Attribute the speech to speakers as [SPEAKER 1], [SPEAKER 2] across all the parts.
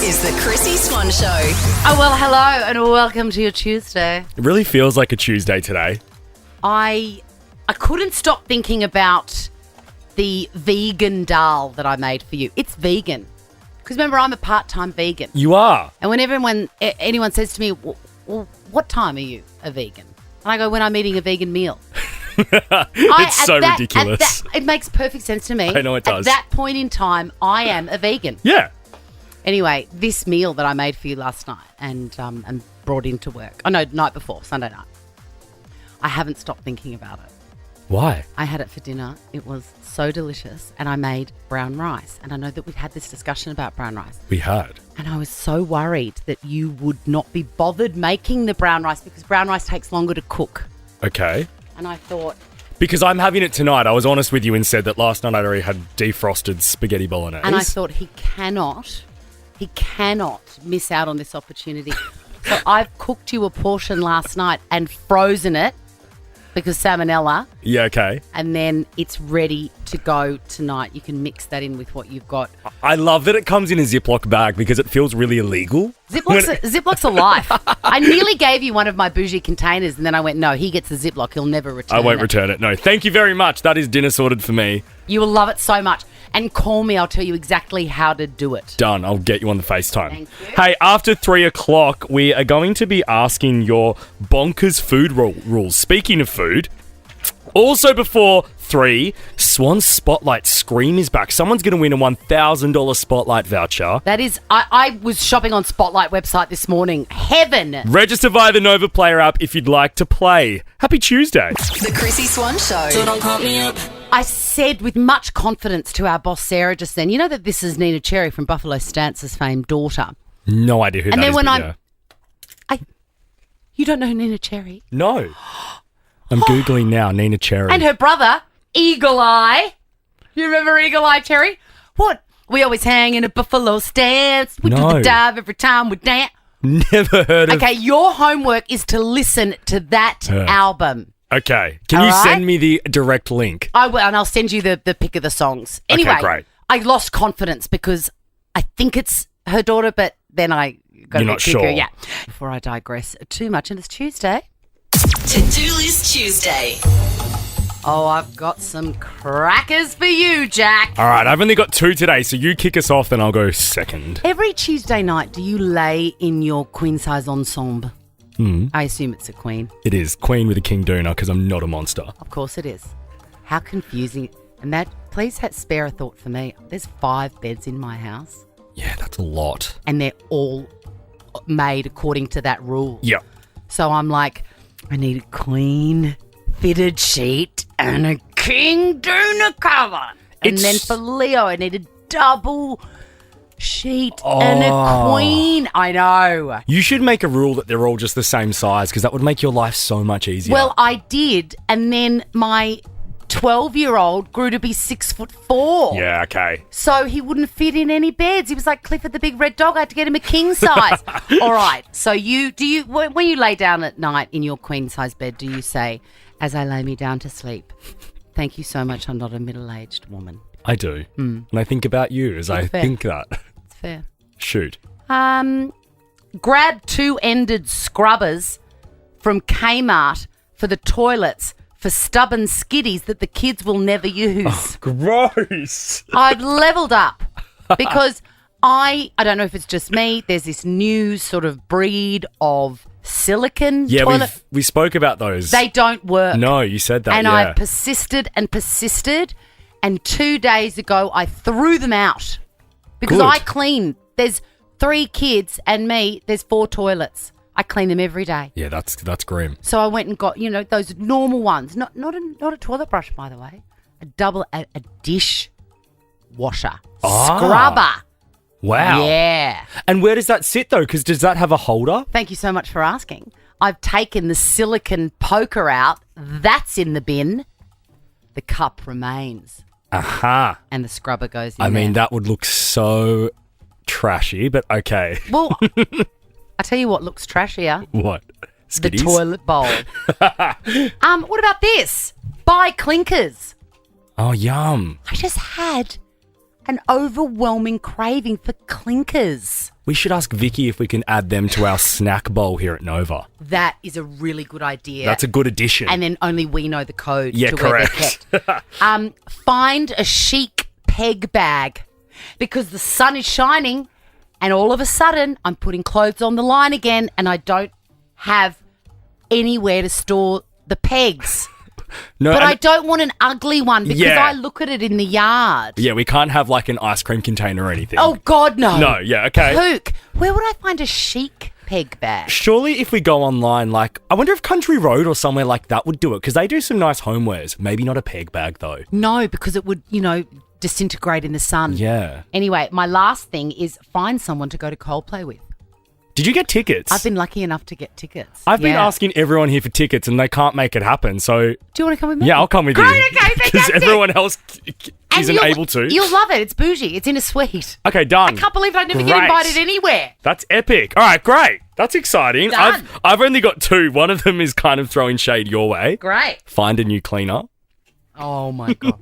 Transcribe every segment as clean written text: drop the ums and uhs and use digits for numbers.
[SPEAKER 1] is the Chrissy Swan Show.
[SPEAKER 2] Oh, well, hello and welcome to your Tuesday.
[SPEAKER 3] It really feels like a Tuesday today.
[SPEAKER 2] I couldn't stop thinking about the vegan dal that I made for you. It's vegan. Because remember, I'm a part-time vegan.
[SPEAKER 3] You are?
[SPEAKER 2] And when anyone says to me, well, what time are you a vegan? And I go, when I'm eating a vegan meal.
[SPEAKER 3] It's so ridiculous.
[SPEAKER 2] It makes perfect sense to me.
[SPEAKER 3] I know it does.
[SPEAKER 2] At that point in time, I am a vegan.
[SPEAKER 3] Yeah.
[SPEAKER 2] Anyway, this meal that I made for you last night and brought into work. Oh, no, night before, Sunday night. I haven't stopped thinking about it.
[SPEAKER 3] Why?
[SPEAKER 2] I had it for dinner. It was so delicious. And I made brown rice. And I know that we've had this discussion about brown rice.
[SPEAKER 3] We had.
[SPEAKER 2] And I was so worried that you would not be bothered making the brown rice because brown rice takes longer to cook.
[SPEAKER 3] Okay.
[SPEAKER 2] And I thought...
[SPEAKER 3] Because I'm having it tonight. I was honest with you and said that last night I'd already had defrosted spaghetti bolognese.
[SPEAKER 2] And I thought he cannot miss out on this opportunity. So I've cooked you a portion last night and frozen it because salmonella.
[SPEAKER 3] Yeah, okay.
[SPEAKER 2] And then it's ready to go tonight. You can mix that in with what you've got.
[SPEAKER 3] I love that it comes in a Ziploc bag because it feels really illegal.
[SPEAKER 2] Ziplocs are life. I nearly gave you one of my bougie containers and then I went, no, he gets the Ziploc. He'll never return it.
[SPEAKER 3] I won't return it. No, thank you very much. That is dinner sorted for me.
[SPEAKER 2] You will love it so much. And call me. I'll tell you exactly how to do it.
[SPEAKER 3] Done. I'll get you on the FaceTime.
[SPEAKER 2] Thank you.
[SPEAKER 3] Hey, after 3 o'clock, we are going to be asking your bonkers food rules. Speaking of food, also before 3, Swan's Spotlight Scream is back. Someone's going to win a $1,000 Spotlight voucher.
[SPEAKER 2] That is, I was shopping on Spotlight website this morning. Heaven.
[SPEAKER 3] Register via the Nova Player app if you'd like to play. Happy Tuesday.
[SPEAKER 1] The Chrissy Swan Show. So don't call me up.
[SPEAKER 2] I said with much confidence to our boss Sarah just then, you know that this is Nina Cherry from Buffalo Stance's famed daughter.
[SPEAKER 3] No idea who that is.
[SPEAKER 2] And then when you don't know Nina Cherry?
[SPEAKER 3] No. I'm Googling now, Nina Cherry.
[SPEAKER 2] And her brother, Eagle Eye. You remember Eagle Eye Cherry? What? We always hang in a Buffalo Stance. We do the dive every time we dance.
[SPEAKER 3] Never heard of...
[SPEAKER 2] Okay, your homework is to listen to that album.
[SPEAKER 3] Okay. Can you send me the direct link?
[SPEAKER 2] I will, and I'll send you the pick of the songs. Anyway,
[SPEAKER 3] okay, great.
[SPEAKER 2] I lost confidence because I think it's her daughter, but then I got
[SPEAKER 3] You're
[SPEAKER 2] a
[SPEAKER 3] not
[SPEAKER 2] bit cuckoo.
[SPEAKER 3] sure.
[SPEAKER 2] Yeah. Before I digress too much, and it's Tuesday.
[SPEAKER 1] To-do list Tuesday.
[SPEAKER 2] Oh, I've got some crackers for you, Jack.
[SPEAKER 3] All right, I've only got 2 today, so you kick us off, then I'll go second.
[SPEAKER 2] Every Tuesday night, do you lay in your queen-size ensemble? I assume it's a queen.
[SPEAKER 3] It is. Queen with a king doona, because I'm not a monster.
[SPEAKER 2] Of course it is. How confusing. And that, please spare a thought for me. There's 5 beds in my house.
[SPEAKER 3] Yeah, that's a lot.
[SPEAKER 2] And they're all made according to that rule.
[SPEAKER 3] Yeah.
[SPEAKER 2] So I'm like, I need a queen fitted sheet and a king doona cover. And then for Leo, I need a double sheet and a queen. I know.
[SPEAKER 3] You should make a rule that they're all just the same size because that would make your life so much easier.
[SPEAKER 2] Well, I did, and then my 12-year-old grew to be 6'4".
[SPEAKER 3] Yeah, okay.
[SPEAKER 2] So he wouldn't fit in any beds. He was like Clifford the Big Red Dog. I had to get him a king size. All right. So when you lay down at night in your queen size bed, do you say, as I lay me down to sleep, thank you so much, I'm not a middle-aged woman?
[SPEAKER 3] I do. And I think about you as I think that.
[SPEAKER 2] It's fair.
[SPEAKER 3] Shoot.
[SPEAKER 2] Grab 2-ended scrubbers from Kmart for the toilets for stubborn skiddies that the kids will never use.
[SPEAKER 3] Oh, gross.
[SPEAKER 2] I've leveled up because I don't know if it's just me, there's this new sort of breed of silicone toilet.
[SPEAKER 3] Yeah, we spoke about those.
[SPEAKER 2] They don't work.
[SPEAKER 3] No, you said that,
[SPEAKER 2] and I've persisted and persisted, and 2 days ago I threw them out because
[SPEAKER 3] Good.
[SPEAKER 2] I clean. There's 3 kids and me, there's 4 toilets. I clean them every day.
[SPEAKER 3] Yeah, that's grim.
[SPEAKER 2] So I went and got, those normal ones. Not a toilet brush, by the way. A dish washer. Scrubber.
[SPEAKER 3] Wow.
[SPEAKER 2] Yeah.
[SPEAKER 3] And where does that sit, though? Because does that have a holder?
[SPEAKER 2] Thank you so much for asking. I've taken the silicone poker out. That's in the bin. The cup remains.
[SPEAKER 3] Aha.
[SPEAKER 2] And the scrubber goes in
[SPEAKER 3] I mean,
[SPEAKER 2] there.
[SPEAKER 3] that would look so trashy, but okay.
[SPEAKER 2] Well, I tell you what looks trashier.
[SPEAKER 3] What?
[SPEAKER 2] The
[SPEAKER 3] Skitties?
[SPEAKER 2] toilet bowl. What about this? Buy clinkers.
[SPEAKER 3] Oh, yum.
[SPEAKER 2] I just had an overwhelming craving for clinkers.
[SPEAKER 3] We should ask Vicky if we can add them to our snack bowl here at Nova.
[SPEAKER 2] That is a really good idea.
[SPEAKER 3] That's a good addition.
[SPEAKER 2] And then only we know the code
[SPEAKER 3] Yeah,
[SPEAKER 2] to
[SPEAKER 3] correct.
[SPEAKER 2] where they're kept. Find a chic peg bag because the sun is shining and all of a sudden I'm putting clothes on the line again and I don't have anywhere to store the pegs.
[SPEAKER 3] No,
[SPEAKER 2] But I don't want an ugly one because
[SPEAKER 3] Yeah.
[SPEAKER 2] I look at it in the yard.
[SPEAKER 3] Yeah, we can't have like an ice cream container or anything.
[SPEAKER 2] Oh, God, no.
[SPEAKER 3] No, yeah, okay.
[SPEAKER 2] Pook. Where would I find a chic peg bag?
[SPEAKER 3] Surely if we go online, like, I wonder if Country Road or somewhere like that would do it because they do some nice homewares. Maybe not a peg bag though.
[SPEAKER 2] No, because it would, disintegrate in the sun.
[SPEAKER 3] Yeah.
[SPEAKER 2] Anyway, my last thing is find someone to go to Coldplay with.
[SPEAKER 3] Did you get tickets?
[SPEAKER 2] I've been lucky enough to get tickets.
[SPEAKER 3] I've been
[SPEAKER 2] Yeah.
[SPEAKER 3] asking everyone here for tickets and they can't make it happen. So,
[SPEAKER 2] Do you want to come with me?
[SPEAKER 3] yeah, I'll come with
[SPEAKER 2] Great,
[SPEAKER 3] you.
[SPEAKER 2] okay,
[SPEAKER 3] Because
[SPEAKER 2] fantastic.
[SPEAKER 3] everyone else
[SPEAKER 2] And
[SPEAKER 3] isn't
[SPEAKER 2] you'll-
[SPEAKER 3] able to.
[SPEAKER 2] You'll love it. It's bougie. It's in a suite.
[SPEAKER 3] Okay, done.
[SPEAKER 2] I can't believe I never get
[SPEAKER 3] Great.
[SPEAKER 2] invited anywhere.
[SPEAKER 3] That's epic. All right, great. That's exciting.
[SPEAKER 2] Done.
[SPEAKER 3] I've only got two. One of them is kind of throwing shade your way.
[SPEAKER 2] Great.
[SPEAKER 3] Find a new cleaner.
[SPEAKER 2] Oh, my God.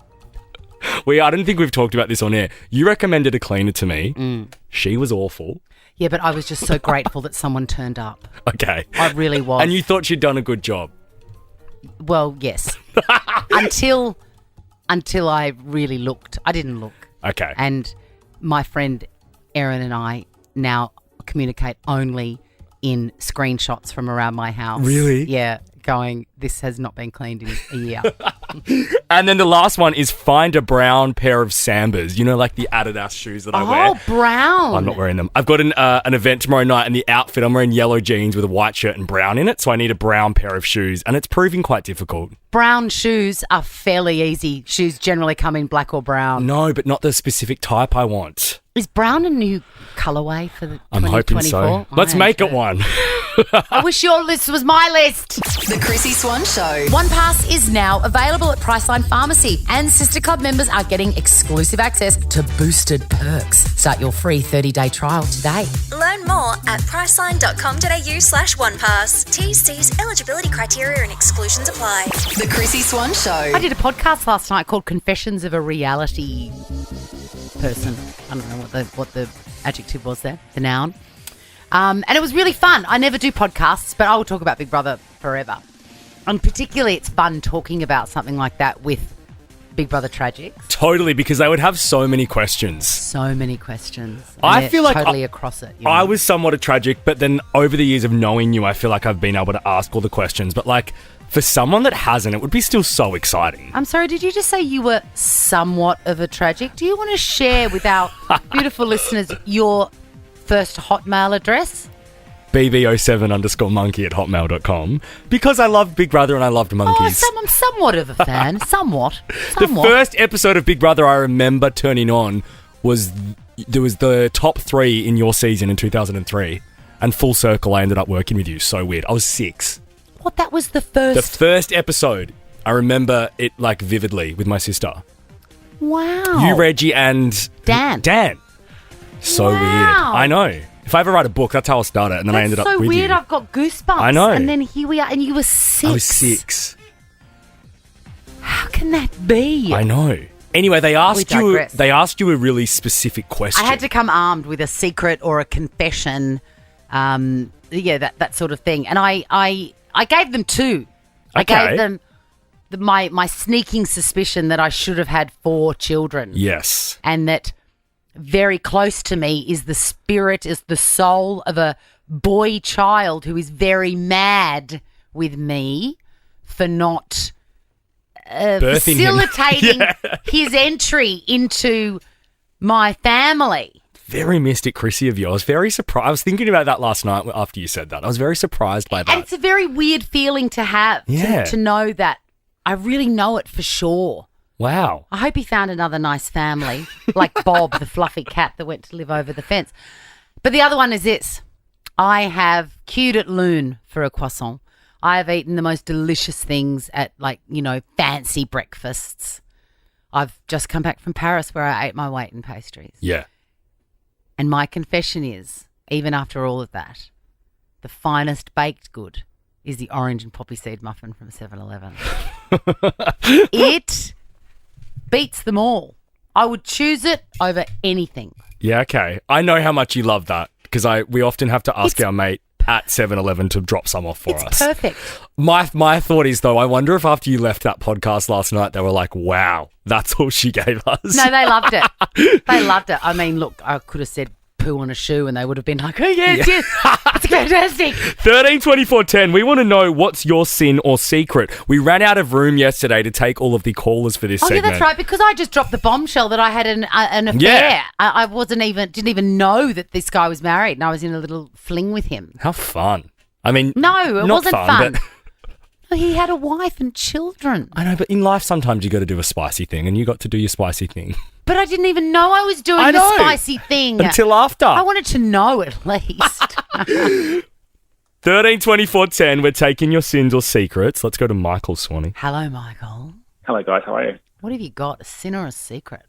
[SPEAKER 3] I don't think we've talked about this on air. You recommended a cleaner to me.
[SPEAKER 2] Mm.
[SPEAKER 3] She was awful.
[SPEAKER 2] Yeah, but I was just so grateful that someone turned up.
[SPEAKER 3] Okay.
[SPEAKER 2] I really was.
[SPEAKER 3] And you thought she'd done a good job.
[SPEAKER 2] Well, yes. until I really looked. I didn't look.
[SPEAKER 3] Okay.
[SPEAKER 2] And my friend Erin and I now communicate only in screenshots from around my house.
[SPEAKER 3] Really?
[SPEAKER 2] Yeah, going, this has not been cleaned in a year.
[SPEAKER 3] And then the last one is find a brown pair of Sambas. You know, like the Adidas shoes that I wear.
[SPEAKER 2] Oh, brown.
[SPEAKER 3] I'm not wearing them. I've got an event tomorrow night, and the outfit, I'm wearing yellow jeans with a white shirt and brown in it, so I need a brown pair of shoes, and it's proving quite difficult.
[SPEAKER 2] Brown shoes are fairly easy. Shoes generally come in black or brown.
[SPEAKER 3] No, but not the specific type I want.
[SPEAKER 2] Is brown a new colourway for the
[SPEAKER 3] I'm hoping
[SPEAKER 2] 2024?
[SPEAKER 3] so. Let's make it one.
[SPEAKER 2] I wish your list was my list.
[SPEAKER 1] The Chrissy Swan Show.
[SPEAKER 2] One Pass is now available at Priceline Pharmacy, and Sister Club members are getting exclusive access to boosted perks. Start your free 30-day trial today.
[SPEAKER 4] Learn more at priceline.com.au/onepass. TC's eligibility criteria and exclusions apply.
[SPEAKER 1] The Chrissy Swan Show.
[SPEAKER 2] I did a podcast last night called Confessions of a Reality Person. I don't know what the adjective was there, the noun. And it was really fun. I never do podcasts, but I will talk about Big Brother forever. And particularly it's fun talking about something like that with Big Brother Tragics.
[SPEAKER 3] Totally, because they would have so many questions.
[SPEAKER 2] So many questions. And
[SPEAKER 3] I
[SPEAKER 2] they're
[SPEAKER 3] feel like
[SPEAKER 2] totally across it.
[SPEAKER 3] I was somewhat a tragic, but then over the years of knowing you, I feel like I've been able to ask all the questions. But like, for someone that hasn't, it would be still so exciting.
[SPEAKER 2] I'm sorry, did you just say you were somewhat of a tragic? Do you want to share with our beautiful listeners your first Hotmail address?
[SPEAKER 3] bb07_monkey@hotmail.com, because I love Big Brother and I loved monkeys.
[SPEAKER 2] Oh, I'm somewhat of a fan. Somewhat.
[SPEAKER 3] The first episode of Big Brother I remember turning on was the top 3 in your season in 2003, and full circle I ended up working with you. So weird. I was 6.
[SPEAKER 2] What, that was the first?
[SPEAKER 3] The first episode, I remember it like vividly with my sister.
[SPEAKER 2] Wow.
[SPEAKER 3] You, Reggie, and
[SPEAKER 2] Dan.
[SPEAKER 3] So
[SPEAKER 2] Wow.
[SPEAKER 3] weird. I know. If I ever write a book, that's how I'll start it, and then I ended up
[SPEAKER 2] so
[SPEAKER 3] with
[SPEAKER 2] weird.
[SPEAKER 3] you.
[SPEAKER 2] I've got goosebumps.
[SPEAKER 3] I know.
[SPEAKER 2] And then here we are, and you were 6.
[SPEAKER 3] I was 6.
[SPEAKER 2] How can that be?
[SPEAKER 3] I know. Anyway, they asked you.
[SPEAKER 2] digress.
[SPEAKER 3] They asked you a really specific question.
[SPEAKER 2] I had to come armed with a secret or a confession, that sort of thing. And I gave them 2. I
[SPEAKER 3] Okay.
[SPEAKER 2] gave them my sneaking suspicion that I should have had 4 children.
[SPEAKER 3] Yes.
[SPEAKER 2] And that very close to me is the spirit, is the soul of a boy child who is very mad with me for not
[SPEAKER 3] Birthing him.
[SPEAKER 2] facilitating
[SPEAKER 3] Yeah.
[SPEAKER 2] his entry into my family.
[SPEAKER 3] Very mystic, Chrissy, of you. I was very surprised. I was thinking about that last night after you said that. I was very surprised by
[SPEAKER 2] And
[SPEAKER 3] that.
[SPEAKER 2] it's a very weird feeling to have,
[SPEAKER 3] Yeah.
[SPEAKER 2] to know that I really know it for sure.
[SPEAKER 3] Wow.
[SPEAKER 2] I hope he found another nice family, like Bob, the fluffy cat that went to live over the fence. But the other one is this. I have queued at Loon for a croissant. I have eaten the most delicious things at, fancy breakfasts. I've just come back from Paris where I ate my weight in pastries.
[SPEAKER 3] Yeah.
[SPEAKER 2] And my confession is, even after all of that, the finest baked good is the orange and poppy seed muffin from 7-Eleven. It beats them all. I would choose it over anything.
[SPEAKER 3] Yeah, okay. I know how much you love that. because we often have to ask our mate at 7-Eleven to drop some off for us.
[SPEAKER 2] It's perfect.
[SPEAKER 3] My thought is, though, I wonder if after you left that podcast last night, they were like, wow, that's all she gave us.
[SPEAKER 2] No, they loved it. They loved it. I mean, look, I could have said poo on a shoe and they would have been like, oh, yes, it's fantastic.
[SPEAKER 3] 13 24 10, we want to know what's your sin or secret. We ran out of room yesterday to take all of the callers for this segment.
[SPEAKER 2] Yeah, that's right, because I just dropped the bombshell that I had an affair.
[SPEAKER 3] Yeah.
[SPEAKER 2] I didn't even know that this guy was married and I was in a little fling with him.
[SPEAKER 3] How fun. I mean,
[SPEAKER 2] No, it
[SPEAKER 3] not
[SPEAKER 2] wasn't fun.
[SPEAKER 3] But
[SPEAKER 2] He had a wife and children.
[SPEAKER 3] I know, but in life sometimes you got to do a spicy thing, and you got to do your spicy thing.
[SPEAKER 2] But I didn't even know I was doing the spicy thing.
[SPEAKER 3] Until after.
[SPEAKER 2] I wanted to know at least.
[SPEAKER 3] 13 24 10, we're taking your sins or secrets. Let's go to Michael, Swanee.
[SPEAKER 2] Hello, Michael.
[SPEAKER 5] Hello, guys. How are you?
[SPEAKER 2] What have you got, a sin or a secret?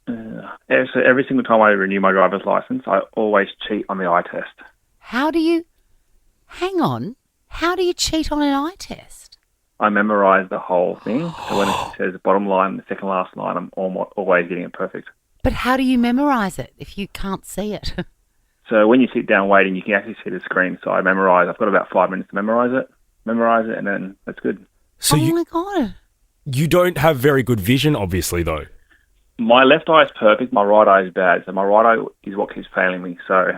[SPEAKER 5] So every single time I renew my driver's license, I always cheat on the eye test.
[SPEAKER 2] Hang on, how do you cheat on an eye test?
[SPEAKER 5] I memorise the whole thing. So when it says the bottom line, the second last line, I'm always getting it perfect.
[SPEAKER 2] But how do you memorise it if you can't see it?
[SPEAKER 5] So when you sit down waiting, you can actually see the screen. So I memorise. I've got about 5 minutes to memorise it, and then that's good.
[SPEAKER 3] So
[SPEAKER 2] my God.
[SPEAKER 3] You don't have very good vision, obviously, though.
[SPEAKER 5] My left eye is perfect. My right eye is bad. So my right eye is what keeps failing me. So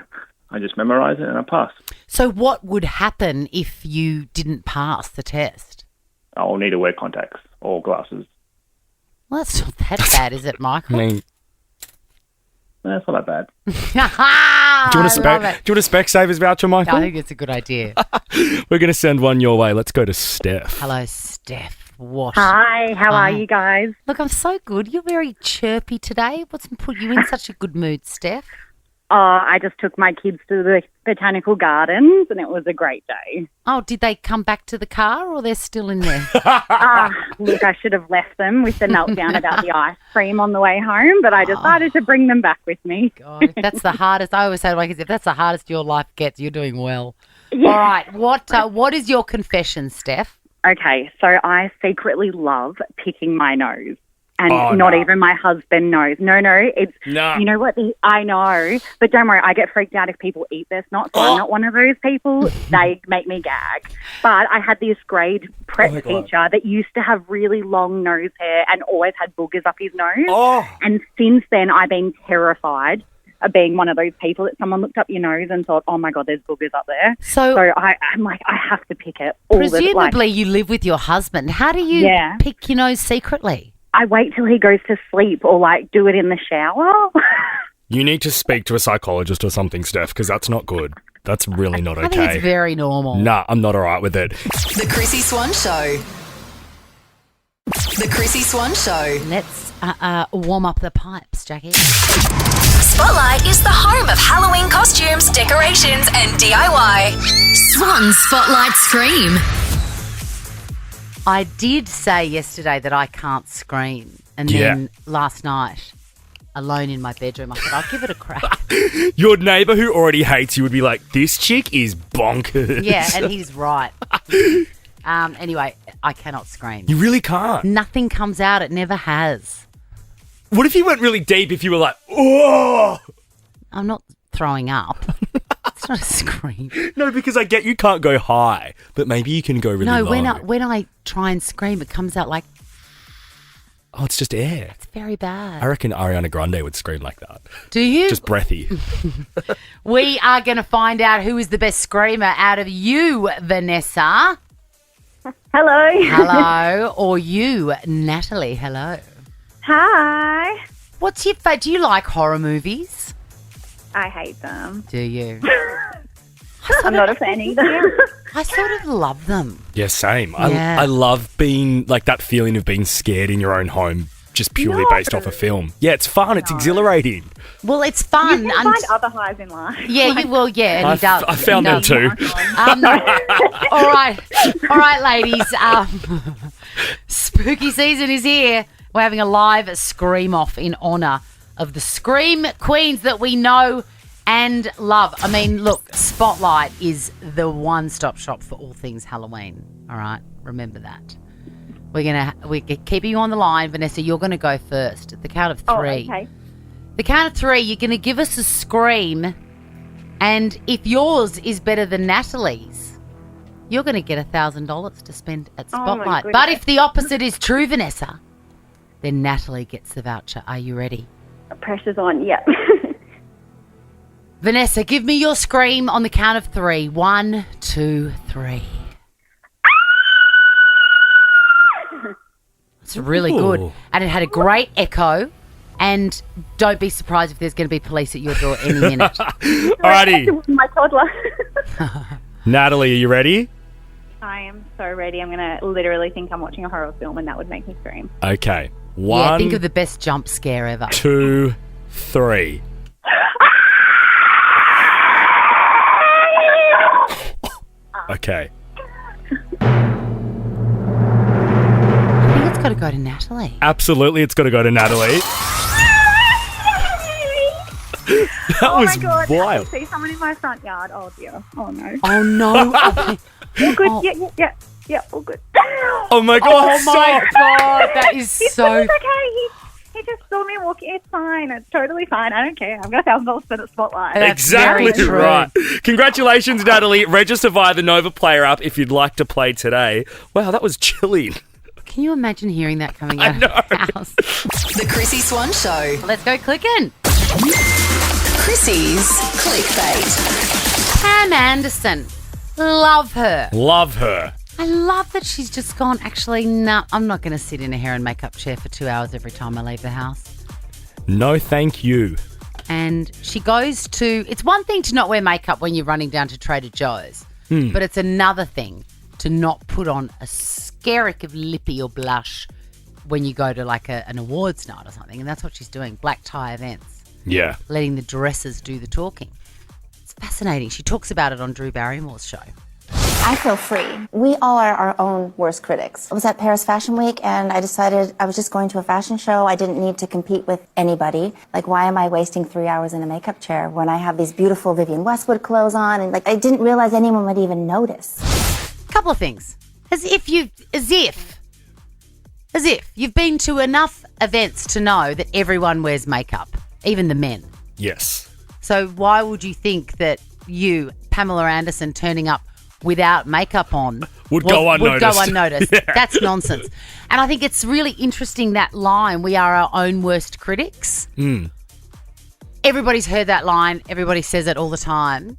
[SPEAKER 5] I just memorise it and I pass.
[SPEAKER 2] So what would happen if you didn't pass the test?
[SPEAKER 5] I'll need to wear contacts or glasses.
[SPEAKER 2] Well, that's not that bad, is it, Michael?
[SPEAKER 3] I mean,
[SPEAKER 5] No, it's not that bad.
[SPEAKER 3] do you want a spec savers voucher, Michael?
[SPEAKER 2] I think it's a good idea.
[SPEAKER 3] We're going to send one your way. Let's go to Steph.
[SPEAKER 2] Hello, Steph. What?
[SPEAKER 6] Hi, how are you guys?
[SPEAKER 2] Look, I'm so good. You're very chirpy today. What's put you in such a good mood, Steph?
[SPEAKER 6] Oh, I just took my kids to the botanical gardens and it was a great day.
[SPEAKER 2] Oh, did they come back to the car or they're still in there?
[SPEAKER 6] Look, I should have left them with the meltdown about the ice cream on the way home, but I decided to bring them back with me.
[SPEAKER 2] God, if that's the hardest. I always say to my kids, if that's the hardest your life gets, you're doing well. Yeah. All right. What is your confession, Steph?
[SPEAKER 6] Okay, so I secretly love picking my nose. And even my husband knows. No, it's, you know what, I know, but don't worry, I get freaked out if people eat their snot, so I'm not one of those people. They make me gag. But I had this grade prep teacher that used to have really long nose hair and always had boogers up his nose. Oh. And since then, I've been terrified of being one of those people that someone looked up your nose and thought, oh my God, there's boogers up there. So I'm like, I have to pick it.
[SPEAKER 2] Presumably you live with your husband. How do you pick your nose secretly?
[SPEAKER 6] I wait till he goes to sleep or, do it in the shower.
[SPEAKER 3] You need to speak to a psychologist or something, Steph, because that's not good. That's really not okay.
[SPEAKER 2] I think it's very normal.
[SPEAKER 3] Nah, I'm not all right with it.
[SPEAKER 1] The Chrissy Swan Show. The Chrissy Swan Show.
[SPEAKER 2] Let's warm up the pipes, Jackie.
[SPEAKER 4] Spotlight is the home of Halloween costumes, decorations, and DIY.
[SPEAKER 1] Swan Spotlight Scream.
[SPEAKER 2] I did say yesterday that I can't scream. And then last night, alone in my bedroom, I said, I'll give it a crack.
[SPEAKER 3] Your neighbour who already hates you would be like, this chick is bonkers.
[SPEAKER 2] Yeah, and he's right. Anyway, I cannot scream.
[SPEAKER 3] You really can't?
[SPEAKER 2] Nothing comes out. It never has.
[SPEAKER 3] What if you went really deep if you were like, oh?
[SPEAKER 2] I'm not throwing up. It's not a scream.
[SPEAKER 3] No, because I get you can't go high, but maybe you can go really low.
[SPEAKER 2] No, when I try and scream, it comes out like...
[SPEAKER 3] Oh, it's just air.
[SPEAKER 2] It's very bad.
[SPEAKER 3] I reckon Ariana Grande would scream like that.
[SPEAKER 2] Do you?
[SPEAKER 3] Just breathy.
[SPEAKER 2] We are going to find out who is the best screamer out of you, Vanessa.
[SPEAKER 6] Hello.
[SPEAKER 2] Hello. Or you, Natalie. Hello.
[SPEAKER 6] Hi.
[SPEAKER 2] What's your favourite? Do you like horror movies?
[SPEAKER 6] I hate them.
[SPEAKER 2] Do you?
[SPEAKER 6] I'm not a fan either.
[SPEAKER 2] I sort of love them.
[SPEAKER 3] Yeah, same. I love being like that feeling of being scared in your own home just purely based off a film. Yeah, it's fun. It's exhilarating.
[SPEAKER 2] Well, it's fun.
[SPEAKER 6] You can find other highs in life.
[SPEAKER 2] Yeah, you will. Yeah, and he does.
[SPEAKER 3] I found them too.
[SPEAKER 2] All right, ladies. Spooky season is here. We're having a live scream off in honour of the Scream Queens that we know and love. I mean, look, Spotlight is the one-stop shop for all things Halloween. All right, remember that. We're keeping you on the line, Vanessa. You're going to go first. At the count of three.
[SPEAKER 6] Oh, okay.
[SPEAKER 2] The count of three. You're going to give us a scream, And if yours is better than Natalie's, you're going to get $1,000 to spend at Spotlight. But if the opposite is true, Vanessa, then Natalie gets the voucher. Are you ready?
[SPEAKER 6] Pressure's on, yeah.
[SPEAKER 2] Vanessa, give me your scream on the count of 3. 1, 2, 3. It's really good. And it had a great echo. And don't be surprised if there's going to be police at your door any minute.
[SPEAKER 3] Alrighty.
[SPEAKER 6] My toddler.
[SPEAKER 3] Natalie, are you ready?
[SPEAKER 6] I am so ready. I'm going to literally think I'm watching a horror film and that would make me scream.
[SPEAKER 3] Okay.
[SPEAKER 2] Yeah, think of the best jump scare ever.
[SPEAKER 3] 2, 3. Okay.
[SPEAKER 2] I think it's got to go to Natalie.
[SPEAKER 3] Absolutely, it's got to go to Natalie. That was
[SPEAKER 6] my God.
[SPEAKER 3] wild.
[SPEAKER 6] I see someone in my front yard. Oh, dear. Oh, no.
[SPEAKER 2] Oh, no.
[SPEAKER 6] All good. Yeah, all good.
[SPEAKER 3] Oh, my God.
[SPEAKER 2] Oh, my
[SPEAKER 3] stop.
[SPEAKER 2] God. That is so...
[SPEAKER 6] It's okay. He just saw me walking. It's fine. It's totally fine. I don't care. I've got $1,000 spent at Spotlight.
[SPEAKER 2] That's
[SPEAKER 3] Exactly
[SPEAKER 2] very true.
[SPEAKER 3] right. Congratulations, Natalie. Register via the Nova Player app if you'd like to play today. Wow, that was chilling.
[SPEAKER 2] Can you imagine hearing that coming out of the house?
[SPEAKER 1] The Chrissy Swan Show.
[SPEAKER 2] Let's go clicking.
[SPEAKER 1] Chrissy's Clickbait.
[SPEAKER 2] Pam Anderson. Love her.
[SPEAKER 3] Love her.
[SPEAKER 2] I love that she's just gone, actually, nah, I'm not going to sit in a hair and makeup chair for 2 hours every time I leave the house.
[SPEAKER 3] No, thank you.
[SPEAKER 2] And she goes to, it's one thing to not wear makeup when you're running down to Trader Joe's, but it's another thing to not put on a skerrick of lippy or blush when you go to like an awards night or something. And that's what she's doing, black tie events.
[SPEAKER 3] Yeah.
[SPEAKER 2] Letting the dresses do the talking. It's fascinating. She talks about it on Drew Barrymore's show.
[SPEAKER 7] I feel free. We all are our own worst critics. I was at Paris Fashion Week and I decided I was just going to a fashion show. I didn't need to compete with anybody. Like, why am I wasting 3 hours in a makeup chair when I have these beautiful Vivienne Westwood clothes on? And like, I didn't realize anyone would even notice.
[SPEAKER 2] Couple of things. As if you've been to enough events to know that everyone wears makeup, even the men.
[SPEAKER 3] Yes.
[SPEAKER 2] So why would you think that you, Pamela Anderson, turning up without makeup on
[SPEAKER 3] Would go unnoticed. Yeah.
[SPEAKER 2] That's nonsense. And I think it's really interesting, that line, we are our own worst critics. Everybody's heard that line. Everybody says it all the time.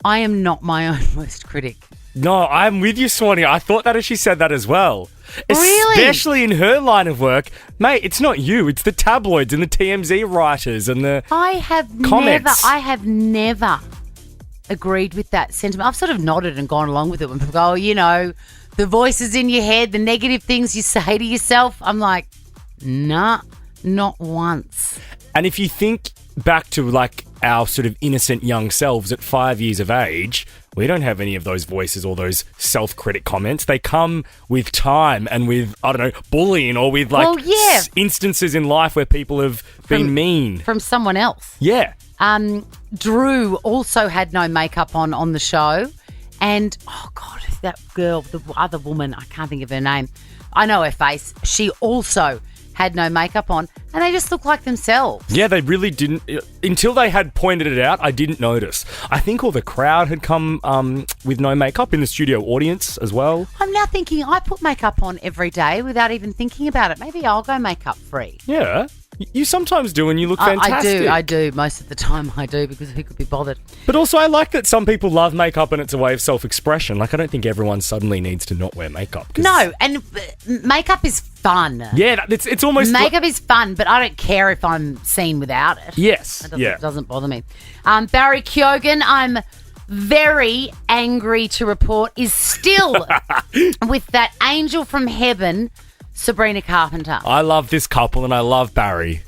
[SPEAKER 2] I am not my own worst critic.
[SPEAKER 3] No, I'm with you, Swanee. I thought that as she said that as well.
[SPEAKER 2] Really?
[SPEAKER 3] Especially in her line of work. Mate, it's not you. It's the tabloids and the TMZ writers and the
[SPEAKER 2] I have never agreed with that sentiment. I've sort of nodded and gone along with it when people go, the voices in your head, the negative things you say to yourself. I'm like, nah, not once.
[SPEAKER 3] And if you think back to like our sort of innocent young selves at 5 years of age, we don't have any of those voices or those self-critic comments. They come with time and with, I don't know, bullying or with like instances in life where people have been mean.
[SPEAKER 2] From someone else.
[SPEAKER 3] Yeah.
[SPEAKER 2] Drew also had no makeup on the show. And, oh, God, that girl, the other woman, I can't think of her name. I know her face. She also had no makeup on, and they just look like themselves.
[SPEAKER 3] Yeah, they really didn't. Until they had pointed it out, I didn't notice. I think all the crowd had come with no makeup in the studio audience as well. I'm
[SPEAKER 2] now thinking I put makeup on every day without even thinking about it. Maybe I'll go makeup free.
[SPEAKER 3] Yeah. You sometimes do, and you look fantastic.
[SPEAKER 2] I do. Most of the time I do, because who could be bothered?
[SPEAKER 3] But also I like that some people love makeup and it's a way of self-expression. Like, I don't think everyone suddenly needs to not wear makeup.
[SPEAKER 2] No, and makeup is fun.
[SPEAKER 3] Yeah, it's almost...
[SPEAKER 2] Makeup is fun, but I don't care if I'm seen without it.
[SPEAKER 3] Yes,
[SPEAKER 2] It doesn't bother me. Barry Keoghan, I'm very angry to report, is still with that angel from heaven, Sabrina Carpenter.
[SPEAKER 3] I love this couple and I love Barry.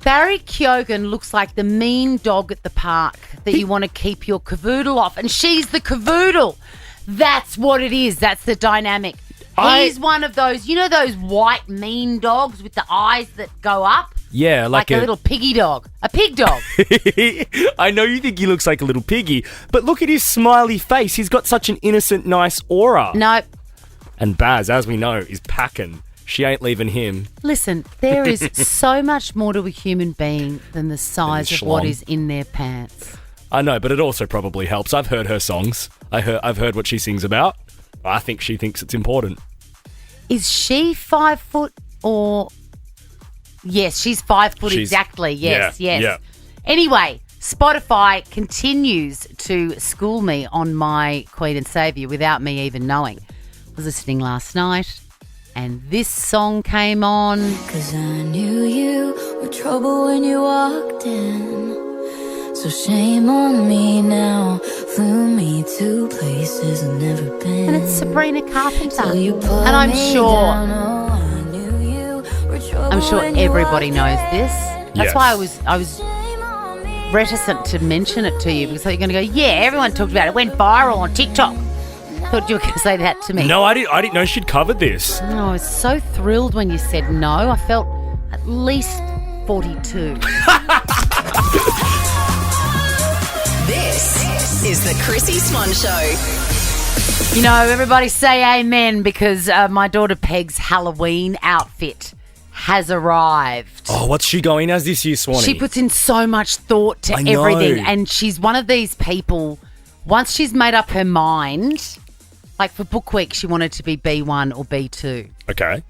[SPEAKER 2] Barry Keoghan looks like the mean dog at the park that you want to keep your cavoodle off. And she's the cavoodle. That's what it is. That's the dynamic. He's one of those, those white mean dogs with the eyes that go up?
[SPEAKER 3] Yeah, like
[SPEAKER 2] a little piggy dog. A pig dog.
[SPEAKER 3] I know you think he looks like a little piggy, but look at his smiley face. He's got such an innocent, nice aura.
[SPEAKER 2] Nope.
[SPEAKER 3] And Baz, as we know, is packing. She ain't leaving him.
[SPEAKER 2] Listen, there is so much more to a human being than the size of what is in their pants.
[SPEAKER 3] I know, but it also probably helps. I've heard her songs. I've heard what she sings about. I think she thinks it's important.
[SPEAKER 2] Is she 5 foot or... Yes, she's 5 foot exactly. Yes.
[SPEAKER 3] Yeah.
[SPEAKER 2] Anyway, Spotify continues to school me on my Queen and Saviour without me even knowing. I was listening last night and this song came on.
[SPEAKER 8] 'Cause I knew you were trouble when you walked in. So shame on me now. Flew me to places I've never been.
[SPEAKER 2] And it's Sabrina Carpenter.
[SPEAKER 8] And
[SPEAKER 2] I'm sure everybody knows this. That's
[SPEAKER 3] Yes.
[SPEAKER 2] why I was reticent to mention it to you because I thought you're going to go, yeah, everyone talked about it. It went viral on TikTok. Thought you were going to say that to me.
[SPEAKER 3] No, I didn't know she'd covered this.
[SPEAKER 2] No, I was so thrilled when you said no. I felt at least 42.
[SPEAKER 1] This is the Chrissy Swan Show.
[SPEAKER 2] You know, everybody say amen because my daughter Peg's Halloween outfit has arrived.
[SPEAKER 3] Oh, what's she going as this year, Swanee?
[SPEAKER 2] She puts in so much thought to
[SPEAKER 3] I know.
[SPEAKER 2] everything, and she's one of these people, once she's made up her mind, like for Book Week, she wanted to be B1 or B2.
[SPEAKER 3] Okay.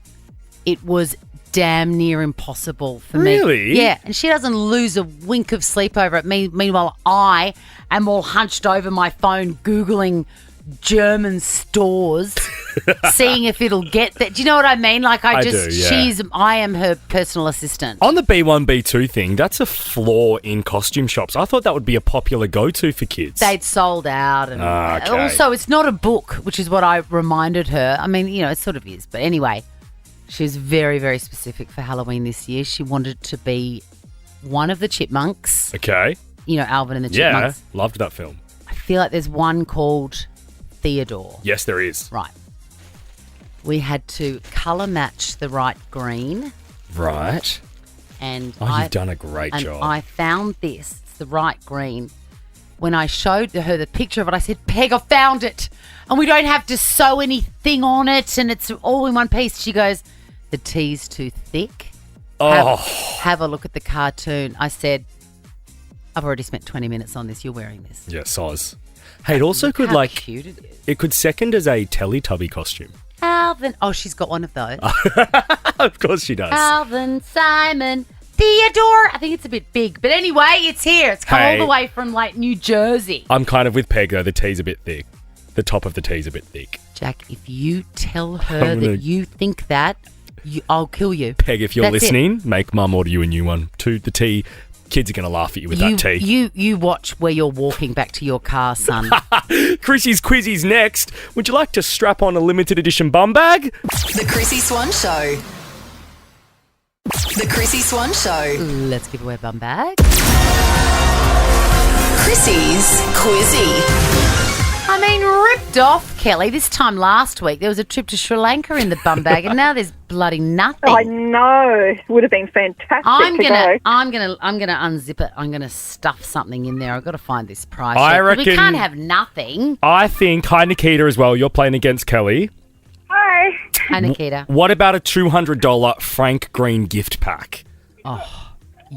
[SPEAKER 2] It was damn near impossible for me.
[SPEAKER 3] Really?
[SPEAKER 2] Yeah, and she doesn't lose a wink of sleep over it. Meanwhile, I am all hunched over my phone Googling German stores, seeing if it'll get that. Do you know what I mean? Like I
[SPEAKER 3] do, yeah.
[SPEAKER 2] I am her personal assistant.
[SPEAKER 3] On the B1, B2 thing, that's a flaw in costume shops. I thought that would be a popular go-to for kids.
[SPEAKER 2] They'd sold out. And
[SPEAKER 3] Okay.
[SPEAKER 2] also, it's not a book, which is what I reminded her. I mean, you know, it sort of is. But anyway, she was very, very specific for Halloween this year. She wanted to be one of the chipmunks.
[SPEAKER 3] Okay.
[SPEAKER 2] You know, Alvin and the
[SPEAKER 3] Yeah,
[SPEAKER 2] Chipmunks.
[SPEAKER 3] loved that film.
[SPEAKER 2] I feel like there's one called Theodore.
[SPEAKER 3] Yes, there is.
[SPEAKER 2] Right. We had to colour match the right green.
[SPEAKER 3] Right.
[SPEAKER 2] And
[SPEAKER 3] You've done a great job.
[SPEAKER 2] I found this. It's the right green. When I showed her the picture of it, I said, Peg, I found it. And we don't have to sew anything on it. And it's all in one piece. She goes, the tea's too thick.
[SPEAKER 3] Oh.
[SPEAKER 2] Have a look at the cartoon. I said, I've already spent 20 minutes on this. You're wearing this.
[SPEAKER 3] Yeah, soz. Hey, it also could
[SPEAKER 2] How cute it is.
[SPEAKER 3] it could second as a Teletubby costume.
[SPEAKER 2] Alvin. Oh, she's got one of those.
[SPEAKER 3] Of course she does.
[SPEAKER 2] Alvin, Simon, Theodore. I think it's a bit big. But anyway, it's here. It's come all
[SPEAKER 3] Hey.
[SPEAKER 2] the way from like New Jersey.
[SPEAKER 3] I'm kind of with Peg though. The tea's a bit thick. The top of the tea's a bit thick.
[SPEAKER 2] Jack, if you tell her
[SPEAKER 3] I'm gonna-
[SPEAKER 2] that you think that, I'll kill you.
[SPEAKER 3] Peg, if you're
[SPEAKER 2] That's
[SPEAKER 3] listening, make Mum order you a new one. The tea. Kids are going to laugh at you with that tea.
[SPEAKER 2] You watch where you're walking back to your car, son.
[SPEAKER 3] Chrissy's Quizzies next. Would you like to strap on a limited edition bum bag?
[SPEAKER 1] The Chrissy Swan Show. The Chrissy Swan Show.
[SPEAKER 2] Let's give away a bum bag.
[SPEAKER 1] Chrissy's Quizzy.
[SPEAKER 2] I mean, ripped off, Kelly. This time last week, there was a trip to Sri Lanka in the bum bag, and now there's bloody nothing.
[SPEAKER 6] I know. Would have been fantastic
[SPEAKER 2] I'm
[SPEAKER 6] to
[SPEAKER 2] gonna
[SPEAKER 6] go.
[SPEAKER 2] unzip it. I'm gonna stuff something in there. I've got to find this price.
[SPEAKER 3] I
[SPEAKER 2] sheet, 'cause
[SPEAKER 3] reckon-
[SPEAKER 2] we can't have nothing.
[SPEAKER 3] I think, hi Nikita as well, you're playing against Kelly.
[SPEAKER 6] Hi.
[SPEAKER 2] Hi, Nikita.
[SPEAKER 3] What about a $200 Frank Green gift pack?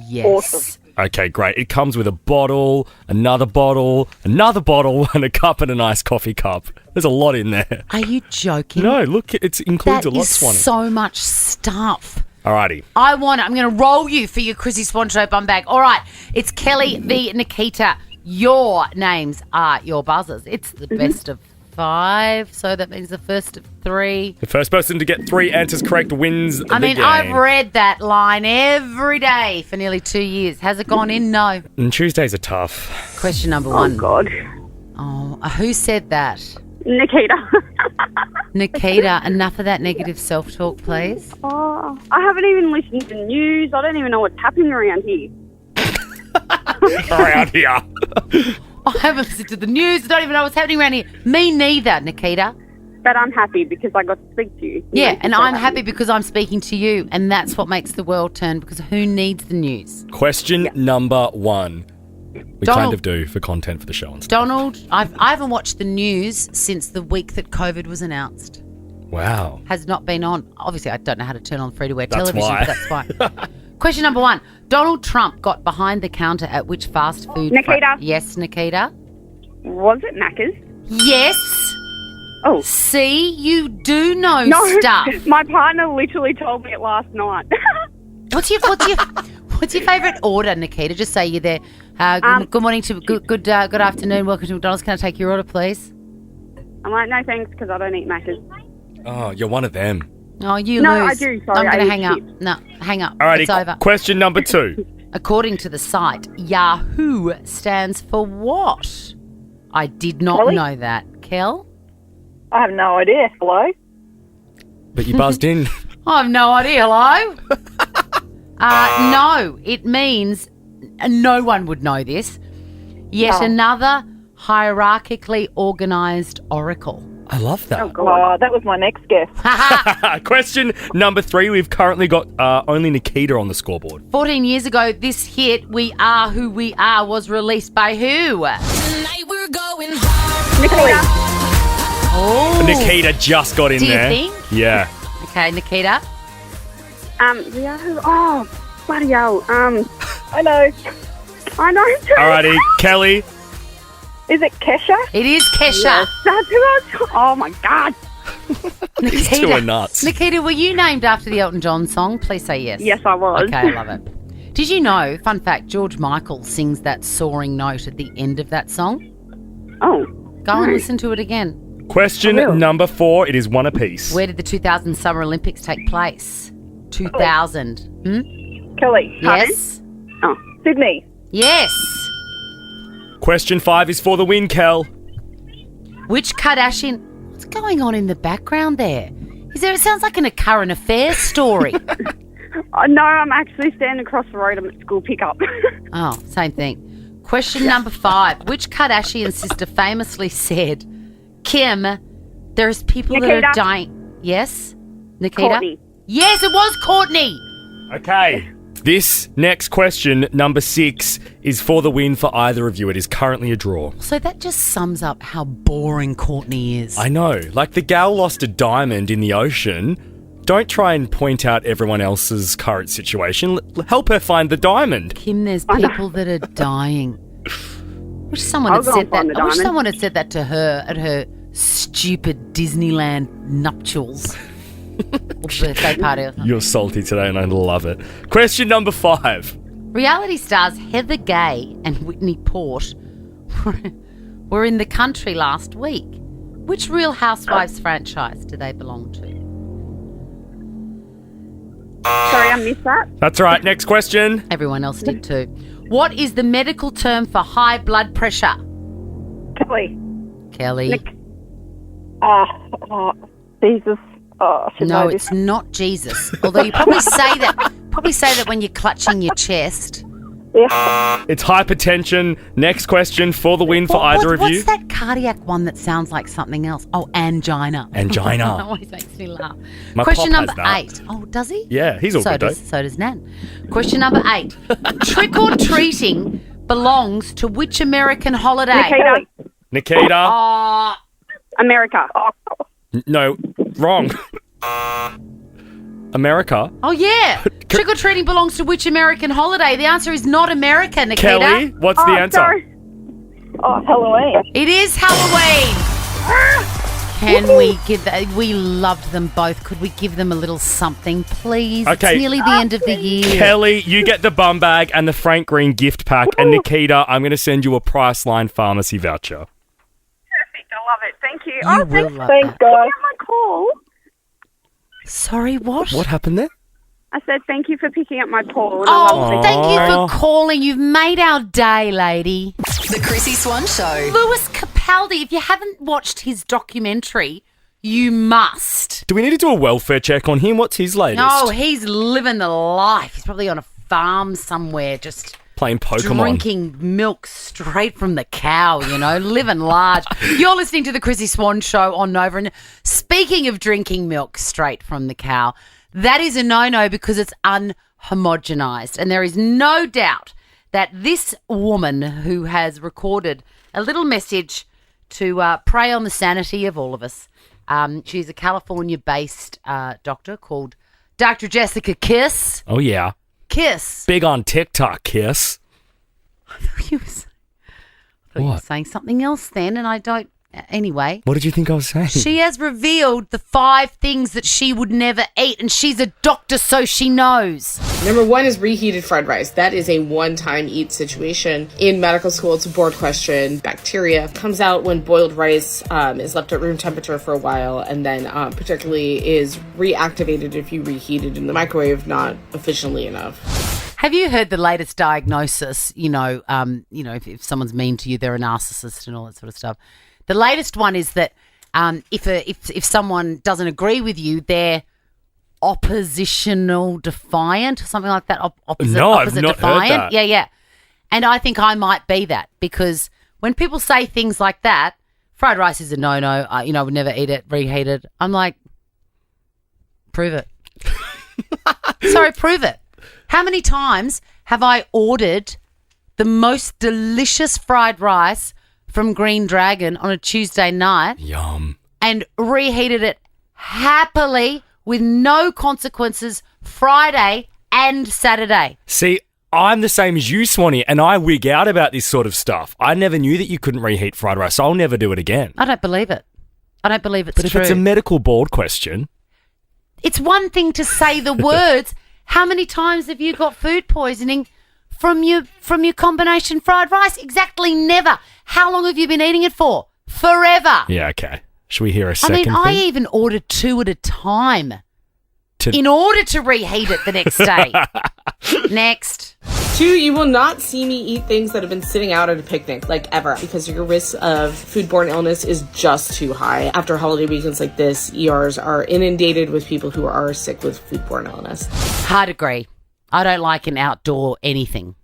[SPEAKER 2] Yes.
[SPEAKER 6] Awesome.
[SPEAKER 3] Okay, great. It comes with a bottle, another bottle, and a cup and a nice coffee cup. There's a lot in there.
[SPEAKER 2] Are you joking?
[SPEAKER 3] No, look, it includes
[SPEAKER 2] That
[SPEAKER 3] a lot,
[SPEAKER 2] is
[SPEAKER 3] Swanee.
[SPEAKER 2] so much stuff.
[SPEAKER 3] Alrighty.
[SPEAKER 2] I want it. I'm going to roll you for your Chrissy Swan Show bum bag. All right. It's Kelly v. Nikita. Your names are your buzzers. It's the best of 5, so that means the first of 3.
[SPEAKER 3] The first person to get 3 answers correct wins the game.
[SPEAKER 2] I've read that line every day for nearly 2 years. Has it gone in? No.
[SPEAKER 3] And Tuesdays are tough.
[SPEAKER 2] Question number 1.
[SPEAKER 6] God.
[SPEAKER 2] Oh, who said that?
[SPEAKER 6] Nikita.
[SPEAKER 2] Nikita, enough of that negative self-talk, please.
[SPEAKER 9] Oh, I haven't even listened to news. I don't even know what's happening around here.
[SPEAKER 3] Around here.
[SPEAKER 2] I haven't listened to the news. I don't even know what's happening around here. Me neither, Nikita.
[SPEAKER 9] But I'm happy because I got to speak to you.
[SPEAKER 2] Yeah, and I'm happy because I'm speaking to you, and that's what makes the world turn, because who needs the news?
[SPEAKER 3] Question number 1. We
[SPEAKER 2] Donald.
[SPEAKER 3] kind of do for content for the show and stuff.
[SPEAKER 2] Donald, I haven't watched the news since the week that COVID was announced.
[SPEAKER 3] Wow.
[SPEAKER 2] Has not been on. Obviously, I don't know how to turn on free-to-air
[SPEAKER 3] That's
[SPEAKER 2] television,
[SPEAKER 3] why.
[SPEAKER 2] but that's why. Question number 1. Donald Trump got behind the counter at which fast food...
[SPEAKER 9] Nikita.
[SPEAKER 2] Yes, Nikita.
[SPEAKER 9] Was it Macca's?
[SPEAKER 2] Yes.
[SPEAKER 9] Oh.
[SPEAKER 2] See, you do know
[SPEAKER 9] No,
[SPEAKER 2] stuff.
[SPEAKER 9] my partner literally told me it last night.
[SPEAKER 2] What's your favourite order, Nikita? Just say you're there. Good morning to good afternoon. Welcome to McDonald's. Can I take your order, please?
[SPEAKER 9] I'm like, no thanks, because I don't eat Macca's.
[SPEAKER 3] Oh, you're one of them.
[SPEAKER 2] Oh, you
[SPEAKER 9] No,
[SPEAKER 2] lose.
[SPEAKER 9] I do. Sorry,
[SPEAKER 2] I'm going
[SPEAKER 9] I
[SPEAKER 2] to hang
[SPEAKER 9] eat
[SPEAKER 2] up.
[SPEAKER 9] chips.
[SPEAKER 2] No, hang up.
[SPEAKER 3] Alrighty,
[SPEAKER 2] It's over.
[SPEAKER 3] question number 2.
[SPEAKER 2] According to the site, Yahoo stands for what? I did not
[SPEAKER 10] Kelly?
[SPEAKER 2] know that. Kel?
[SPEAKER 10] I have no idea. Hello?
[SPEAKER 3] But you buzzed in.
[SPEAKER 2] I have no idea. Hello? No, it means no one would know this. Yet another hierarchically organised oracle.
[SPEAKER 3] I love that.
[SPEAKER 10] Oh, that was my next guess.
[SPEAKER 3] Question number 3. We've currently got only Nikita on the scoreboard.
[SPEAKER 2] 14 years ago, this hit, We Are Who We Are, was released by who?
[SPEAKER 8] Tonight we're going hard.
[SPEAKER 9] Nikita.
[SPEAKER 2] Oh.
[SPEAKER 3] Nikita just got in
[SPEAKER 2] Do you
[SPEAKER 3] there.
[SPEAKER 2] think?
[SPEAKER 3] Yeah.
[SPEAKER 2] Okay, Nikita.
[SPEAKER 9] Yeah, oh, bloody hell.
[SPEAKER 10] I know.
[SPEAKER 9] I know too.
[SPEAKER 3] Alrighty, Kelly.
[SPEAKER 10] Is it Kesha?
[SPEAKER 2] It is Kesha.
[SPEAKER 9] Yes, that's who I was. Oh my God.
[SPEAKER 3] These two are nuts.
[SPEAKER 2] Nikita, were you named after the Elton John song? Please say yes.
[SPEAKER 9] Yes, I was.
[SPEAKER 2] Okay, I love it. Did you know, fun fact, George Michael sings that soaring note at the end of that song?
[SPEAKER 9] Oh.
[SPEAKER 2] Go and listen to it again.
[SPEAKER 3] Question number 4. It is one apiece.
[SPEAKER 2] Where did the 2000 Summer Olympics take place? 2000.
[SPEAKER 10] Kelly.
[SPEAKER 2] Yes.
[SPEAKER 9] Oh.
[SPEAKER 10] Sydney.
[SPEAKER 2] Yes.
[SPEAKER 3] Question 5 is for the win, Kel.
[SPEAKER 2] Which Kardashian... What's going on in the background there? It sounds like a current affairs story.
[SPEAKER 9] Oh, no, I'm actually standing across the road. I'm at school pickup.
[SPEAKER 2] Oh, same thing. Question number 5. Which Kardashian sister famously said, Kim, there's people that
[SPEAKER 9] Nikita.
[SPEAKER 2] are dying... Yes? Nikita?
[SPEAKER 9] Courtney.
[SPEAKER 2] Yes, it was Courtney.
[SPEAKER 3] Okay. This next question, number 6, is for the win for either of you. It is currently a draw.
[SPEAKER 2] So that just sums up how boring Courtney is.
[SPEAKER 3] I know. Like the gal lost a diamond in the ocean. Don't try and point out everyone else's current situation. Help her find the diamond.
[SPEAKER 2] Kim, there's people that are dying. Wish someone
[SPEAKER 9] I'll
[SPEAKER 2] had
[SPEAKER 9] go
[SPEAKER 2] said
[SPEAKER 9] and find
[SPEAKER 2] that.
[SPEAKER 9] the
[SPEAKER 2] I wish
[SPEAKER 9] diamond.
[SPEAKER 2] someone had said that to her at her stupid Disneyland nuptials. Or birthday party or something.
[SPEAKER 3] You're salty today and I love it. Question number 5.
[SPEAKER 2] Reality stars Heather Gay and Whitney Port were in the country last week. Which Real Housewives franchise do they belong to?
[SPEAKER 9] Sorry, I missed that.
[SPEAKER 3] That's right. Next question.
[SPEAKER 2] Everyone else did too. What is the medical term for high blood pressure?
[SPEAKER 10] Kelly.
[SPEAKER 2] Kelly.
[SPEAKER 10] Jesus. Oh, I should
[SPEAKER 2] No,
[SPEAKER 10] know
[SPEAKER 2] it's
[SPEAKER 10] this.
[SPEAKER 2] not Jesus. Although you probably say that when you're clutching your chest.
[SPEAKER 10] Yeah.
[SPEAKER 3] It's hypertension. Next question for the win for either of you.
[SPEAKER 2] What's that cardiac one that sounds like something else? Oh, angina. That
[SPEAKER 3] Angina.
[SPEAKER 2] always makes me laugh.
[SPEAKER 3] My
[SPEAKER 2] Question
[SPEAKER 3] pop has
[SPEAKER 2] number
[SPEAKER 3] that.
[SPEAKER 2] 8. Oh, does he?
[SPEAKER 3] Yeah, he's all
[SPEAKER 2] So
[SPEAKER 3] good though.
[SPEAKER 2] does Nan. Question number 8. Trick or treating belongs to which American holiday?
[SPEAKER 9] Nikita.
[SPEAKER 3] Nikita.
[SPEAKER 2] Oh,
[SPEAKER 9] America.
[SPEAKER 3] No, wrong. America.
[SPEAKER 2] oh yeah. Trick or treating belongs to which American holiday? The answer is not America, Nikita.
[SPEAKER 3] Kelly, what's the answer?
[SPEAKER 9] Sorry.
[SPEAKER 10] Oh, Halloween.
[SPEAKER 2] It is Halloween. Can we give that? We loved them both. Could we give them a little something, please?
[SPEAKER 3] Okay.
[SPEAKER 2] It's nearly the end of the year.
[SPEAKER 3] Kelly, you get the bum bag and the Frank Green gift pack. And Nikita, I'm going to send you a Priceline pharmacy voucher.
[SPEAKER 9] Perfect. I love it. Thank you.
[SPEAKER 2] You will love
[SPEAKER 10] Thanks,
[SPEAKER 2] that.
[SPEAKER 10] guys.
[SPEAKER 9] My call.
[SPEAKER 2] Sorry, what?
[SPEAKER 3] What happened there?
[SPEAKER 9] I said thank you for picking up my call. And I love
[SPEAKER 2] Oh,
[SPEAKER 9] it.
[SPEAKER 2] thank you for calling. You've made our day, lady.
[SPEAKER 1] The Chrissy Swan Show.
[SPEAKER 2] Lewis Capaldi, if you haven't watched his documentary, you must.
[SPEAKER 3] Do we need to do a welfare check on him? What's his latest?
[SPEAKER 2] No, he's living the life. He's probably on a farm somewhere just
[SPEAKER 3] Playing Pokemon.
[SPEAKER 2] drinking milk straight from the cow, living large. You're listening to the Chrissy Swan Show on Nova. And speaking of drinking milk straight from the cow, that is a no-no because it's unhomogenized. And there is no doubt that this woman who has recorded a little message to prey on the sanity of all of us, she's a California-based doctor called Dr. Jessica Kiss.
[SPEAKER 3] Oh, yeah.
[SPEAKER 2] Kiss.
[SPEAKER 3] Big on TikTok, Kiss.
[SPEAKER 2] I thought you were saying something else then, and I don't. Anyway.
[SPEAKER 3] What did you think I was saying?
[SPEAKER 2] She has revealed the 5 things that she would never eat, and she's a doctor, so she knows.
[SPEAKER 11] Number 1 is reheated fried rice. That is a one-time eat situation. In medical school, it's a board question. Bacteria comes out when boiled rice is left at room temperature for a while, and then particularly is reactivated if you reheat it in the microwave, not efficiently enough.
[SPEAKER 2] Have you heard the latest diagnosis? If someone's mean to you, they're a narcissist and all that sort of stuff. The latest one is that if someone doesn't agree with you, they're oppositional defiant or something like that. Opposite
[SPEAKER 3] I've not
[SPEAKER 2] defiant.
[SPEAKER 3] heard that.
[SPEAKER 2] Yeah. And I think I might be that, because when people say things like that, fried rice is a no-no. I would never eat it reheated. I'm like, prove it. Sorry, prove it. How many times have I ordered the most delicious fried rice from Green Dragon on a Tuesday night?
[SPEAKER 3] Yum.
[SPEAKER 2] And reheated it happily with no consequences Friday and Saturday.
[SPEAKER 3] See, I'm the same as you, Swanee, and I wig out about this sort of stuff. I never knew that you couldn't reheat fried rice, so I'll never do it again.
[SPEAKER 2] I don't believe it. I don't believe it's true.
[SPEAKER 3] But if it's a medical board question...
[SPEAKER 2] It's one thing to say the words. How many times have you got food poisoning from your combination fried rice? Exactly never. How long have you been eating it for? Forever.
[SPEAKER 3] Yeah, okay. Should we hear a second thing?
[SPEAKER 2] I even ordered 2 at a time in order to reheat it the next day. Next.
[SPEAKER 11] 2, you will not see me eat things that have been sitting out at a picnic, like ever, because your risk of foodborne illness is just too high. After holiday weekends like this, ERs are inundated with people who are sick with foodborne illness.
[SPEAKER 2] Hard agree. I don't like an outdoor anything.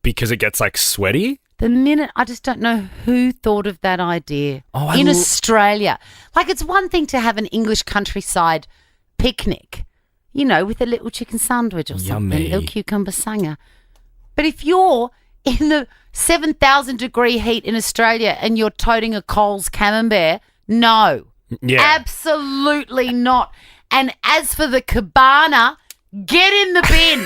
[SPEAKER 3] Because it gets, like, sweaty?
[SPEAKER 2] The minute, I just don't know who thought of that idea in Australia. Like, it's one thing to have an English countryside picnic, with a little chicken sandwich or something, a little cucumber sanger. But if you're in the 7,000 degree heat in Australia and you're toting a Coles Camembert, no.
[SPEAKER 3] Yeah.
[SPEAKER 2] Absolutely not. And as for the cabana, get in the bin.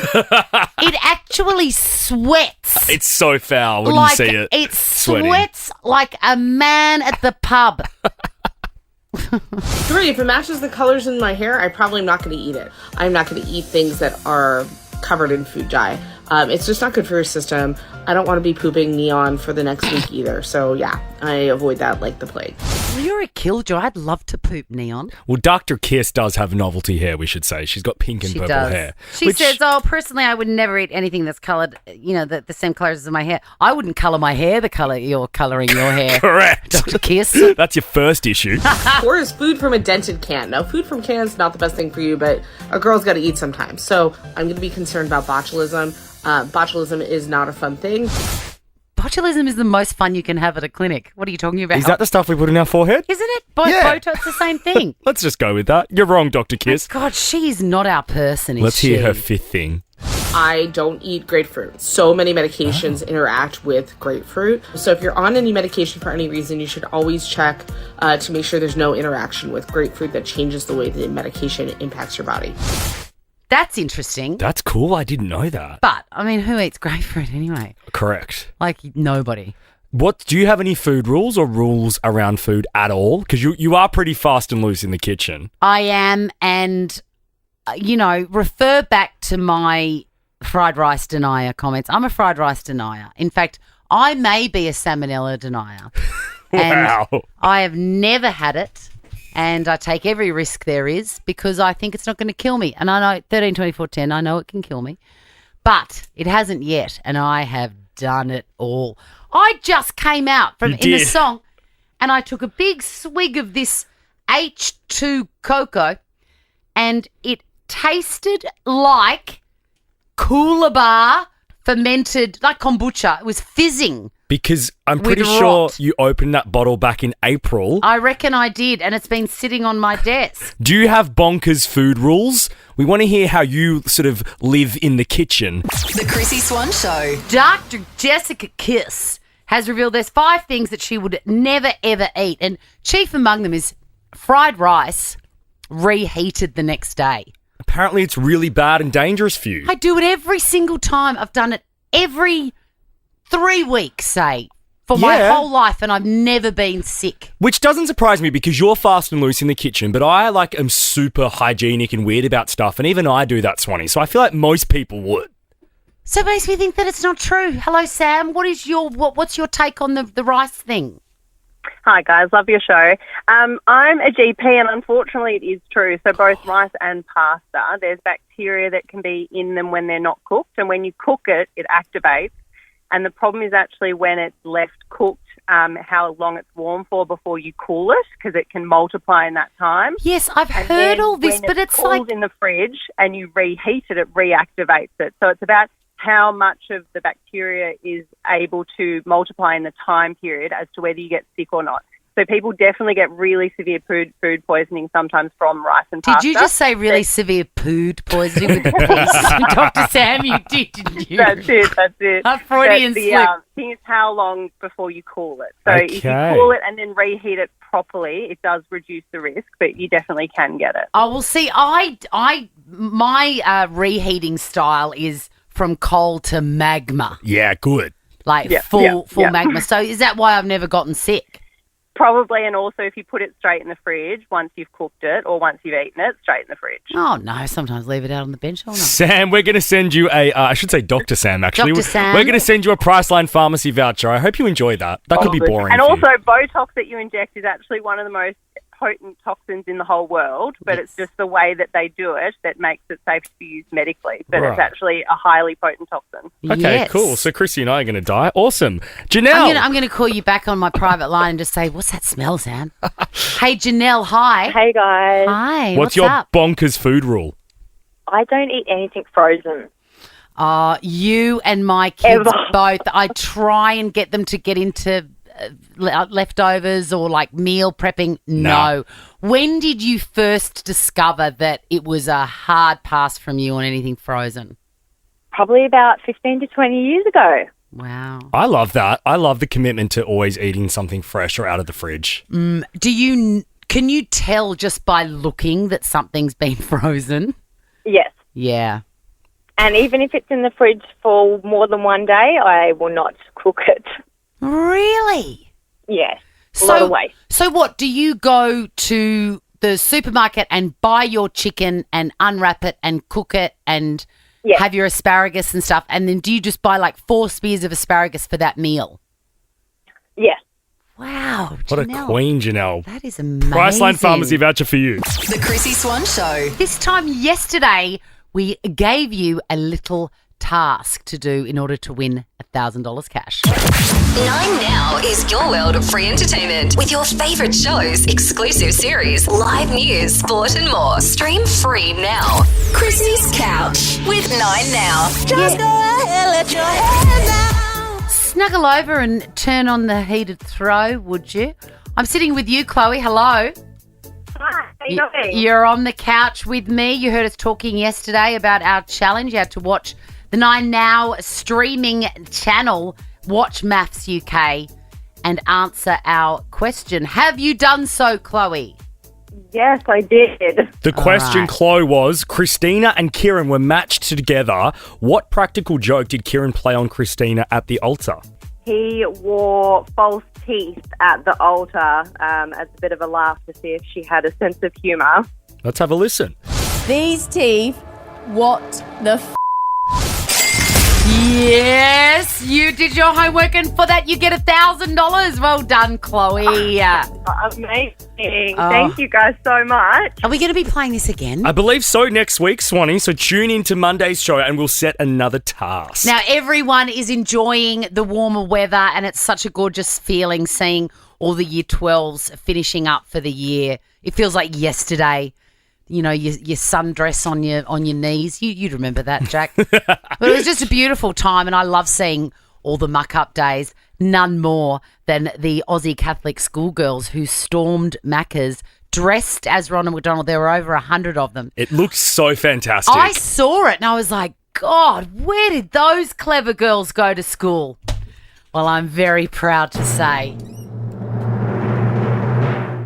[SPEAKER 2] It actually sweats.
[SPEAKER 3] It's so foul when you see it.
[SPEAKER 2] It
[SPEAKER 3] sweating.
[SPEAKER 2] Sweats like a man at the pub.
[SPEAKER 11] 3, if it matches the colors in my hair, I probably am not going to eat it. I'm not going to eat things that are covered in food dye. It's just not good for your system. I don't want to be pooping neon for the next week either. So yeah, I avoid that like the plague.
[SPEAKER 2] Well, you're a killjoy. I'd love to poop neon.
[SPEAKER 3] Well, Dr. Kiss does have novelty hair, we should say. She's got pink and purple hair.
[SPEAKER 2] She says, personally, I would never eat anything that's coloured, the same colours as my hair. I wouldn't colour my hair the colour you're colouring your hair.
[SPEAKER 3] Correct.
[SPEAKER 2] Dr. Kiss.
[SPEAKER 3] That's your first issue.
[SPEAKER 11] 4 is food from a dented can. Now, food from cans is not the best thing for you, but a girl's got to eat sometimes. So I'm going to be concerned about botulism. Botulism is not a fun thing.
[SPEAKER 2] Botulism is the most fun you can have at a clinic. What are you talking about?
[SPEAKER 3] Is that the stuff we put in our forehead?
[SPEAKER 2] Isn't it? Botox the same thing.
[SPEAKER 3] Let's just go with that. You're wrong, Dr. Kiss.
[SPEAKER 2] God, she's not our person, is
[SPEAKER 3] Let's
[SPEAKER 2] she?
[SPEAKER 3] hear her 5th thing.
[SPEAKER 11] I don't eat grapefruit. So many medications interact with grapefruit. So if you're on any medication for any reason, you should always check to make sure there's no interaction with grapefruit that changes the way the medication impacts your body.
[SPEAKER 2] That's interesting.
[SPEAKER 3] That's cool. I didn't know that.
[SPEAKER 2] But, who eats grapefruit anyway?
[SPEAKER 3] Correct.
[SPEAKER 2] Like, nobody.
[SPEAKER 3] Do you have any food rules or rules around food at all? Because you are pretty fast and loose in the kitchen.
[SPEAKER 2] I am, and, refer back to my fried rice denier comments. I'm a fried rice denier. In fact, I may be a salmonella denier.
[SPEAKER 3] Wow.
[SPEAKER 2] And I have never had it. And I take every risk there is because I think it's not going to kill me. And I know 13, 24, 10, I know it can kill me. But it hasn't yet. And I have done it all. I just came out in the song and I took a big swig of this H2 cocoa and it tasted like Coolabah fermented, like kombucha. It was fizzing.
[SPEAKER 3] Because I'm pretty sure you opened that bottle back in April.
[SPEAKER 2] I reckon I did, and it's been sitting on my desk.
[SPEAKER 3] Do you have bonkers food rules? We want to hear how you sort of live in the kitchen.
[SPEAKER 1] The Chrissy Swan Show.
[SPEAKER 2] Dr. Jessica Kiss has revealed there's 5 things that she would never, ever eat, and chief among them is fried rice reheated the next day.
[SPEAKER 3] apparently it's really bad and dangerous for you.
[SPEAKER 2] I do it every single time. I've done it every 3 weeks, say, for my whole life, and I've never been sick.
[SPEAKER 3] Which doesn't surprise me because you're fast and loose in the kitchen, but I am super hygienic and weird about stuff, and even I do that, Swanee. So I feel like most people would.
[SPEAKER 2] So it makes me think that it's not true. Hello, Sam. What's your take on the rice thing?
[SPEAKER 10] Hi, guys. Love your show. I'm a GP, and unfortunately it is true. So both rice and pasta, there's bacteria that can be in them when they're not cooked, and when you cook it, it activates. And the problem is actually when it's left cooked, how long it's warm for before you cool it, because it can multiply in that time.
[SPEAKER 2] Yes, I've heard all this, but it's like
[SPEAKER 10] in the fridge and you reheat it, it reactivates it. So it's about how much of the bacteria is able to multiply in the time period as to whether you get sick or not. So people definitely get really severe food poisoning sometimes from rice and pasta.
[SPEAKER 2] Did you just say really severe food poisoning with the piece? Dr. Sam, you did, didn't you?
[SPEAKER 10] That's it.
[SPEAKER 2] A Freudian slip.
[SPEAKER 10] The thing is how long before you cool it. So if you cool it and then reheat it properly, it does reduce the risk, but you definitely can get it.
[SPEAKER 2] Oh, well, see, my reheating style is from coal to magma.
[SPEAKER 3] Yeah, good.
[SPEAKER 2] Like full magma. So is that why I've never gotten sick?
[SPEAKER 10] Probably, and also if you put it straight in the fridge once you've cooked it or once you've eaten it, straight in the fridge.
[SPEAKER 2] Oh, no, sometimes leave it out on the bench all night.
[SPEAKER 3] Sam, we're going to send you I should say Dr. Sam, actually.
[SPEAKER 2] Dr. Sam.
[SPEAKER 3] We're going to send you a Priceline Pharmacy voucher. I hope you enjoy that. That could be boring.
[SPEAKER 10] And
[SPEAKER 3] for
[SPEAKER 10] also,
[SPEAKER 3] you.
[SPEAKER 10] Botox that you inject is actually one of the most potent toxins in the whole world, but it's just the way that they do it that makes it safe to be used medically. But it's actually a highly potent toxin.
[SPEAKER 3] Okay, cool. So Chrissy and I are going to die. Awesome. Janelle.
[SPEAKER 2] I'm going to call you back on my private line and just say, what's that smell, Sam? Hey, Janelle, hi.
[SPEAKER 12] Hey, guys.
[SPEAKER 2] Hi,
[SPEAKER 3] What's your
[SPEAKER 2] up?
[SPEAKER 3] bonkers food rule?
[SPEAKER 12] I don't eat anything frozen.
[SPEAKER 2] You and my kids both. I try and get them to get into leftovers or like meal prepping. No. When did you first discover that it was a hard pass from you on anything frozen?
[SPEAKER 12] Probably about 15 to 20 years ago.
[SPEAKER 2] Wow.
[SPEAKER 3] I love that. I love the commitment to always eating something fresh or out of the fridge.
[SPEAKER 2] Can you tell just by looking that something's been frozen?
[SPEAKER 12] Yes.
[SPEAKER 2] Yeah.
[SPEAKER 12] And even if it's in the fridge for more than one day, I will not cook it.
[SPEAKER 2] Really?
[SPEAKER 12] Yes. A lot of waste.
[SPEAKER 2] So what, do you go to the supermarket and buy your chicken and unwrap it and cook it and have your asparagus and stuff, and then do you just buy like 4 spears of asparagus for that meal?
[SPEAKER 12] Yes.
[SPEAKER 2] Wow,
[SPEAKER 3] What
[SPEAKER 2] Janelle.
[SPEAKER 3] a queen, Janelle.
[SPEAKER 2] That is amazing.
[SPEAKER 3] Priceline Pharmacy voucher for you.
[SPEAKER 1] The Chrissy Swan Show.
[SPEAKER 2] This time yesterday, we gave you a little task to do in order to win $1,000 cash.
[SPEAKER 4] 9 Now is your world of free entertainment with your favourite shows, exclusive series, live news, sport and more. Stream free now. Chrissy's Couch with 9 Now. Just go ahead, let your hair down.
[SPEAKER 2] Snuggle over and turn on the heated throw, would you? I'm sitting with you, Chloe. Hello.
[SPEAKER 12] Hi, how you doing?
[SPEAKER 2] You're on the couch with me. You heard us talking yesterday about our challenge. You had to watch the 9 Now streaming channel, watch Maths UK, and answer our question. Have you done so, Chloe?
[SPEAKER 12] Yes, I did.
[SPEAKER 3] The question, Chloe, was Christina and Kieran were matched together. What practical joke did Kieran play on Christina at the altar?
[SPEAKER 10] He wore false teeth at the altar as a bit of a laugh to see if she had a sense of humour.
[SPEAKER 3] Let's have a listen.
[SPEAKER 13] These teeth, what the
[SPEAKER 2] Yes, you did your homework, and for that you get $1,000. Well done, Chloe.
[SPEAKER 10] Amazing. Thank you guys so much.
[SPEAKER 2] Are we going to be playing this again?
[SPEAKER 3] I believe so next week, Swanee. So tune into Monday's show and we'll set another task.
[SPEAKER 2] Now, everyone is enjoying the warmer weather, and it's such a gorgeous feeling seeing all the Year 12s finishing up for the year. It feels like yesterday. You know, your sundress on your knees. You'd remember that, Jack. But it was just a beautiful time, and I love seeing all the muck-up days. None more than the Aussie Catholic schoolgirls who stormed Macca's dressed as Ronald McDonald. There were over 100 of them.
[SPEAKER 3] It looked so fantastic.
[SPEAKER 2] I saw it, and I was like, God, where did those clever girls go to school? Well, I'm very proud to say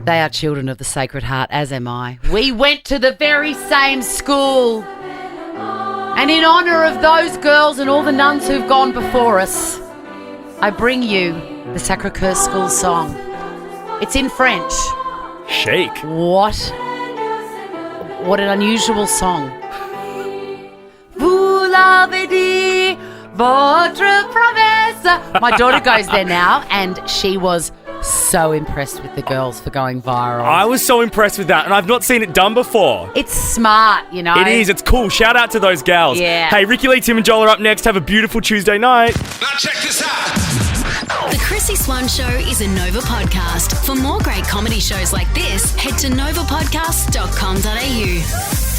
[SPEAKER 2] They are children of the Sacred Heart, as am I. We went to the very same school. And in honour of those girls and all the nuns who've gone before us, I bring you the Sacré-Cœur School song. It's in French.
[SPEAKER 3] Shake.
[SPEAKER 2] What an unusual song. Vous l'avez dit, votre promesse. My daughter goes there now, and she was so impressed with the girls for going viral.
[SPEAKER 3] I was so impressed with that, and I've not seen it done before.
[SPEAKER 2] It's smart, you know.
[SPEAKER 3] It is. It's cool. Shout out to those gals.
[SPEAKER 2] Yeah.
[SPEAKER 3] Hey, Ricky Lee, Tim and Joel are up next. Have a beautiful Tuesday night.
[SPEAKER 4] Now check this out. The Chrissy Swan Show is a Nova podcast. For more great comedy shows like this, head to novapodcast.com.au.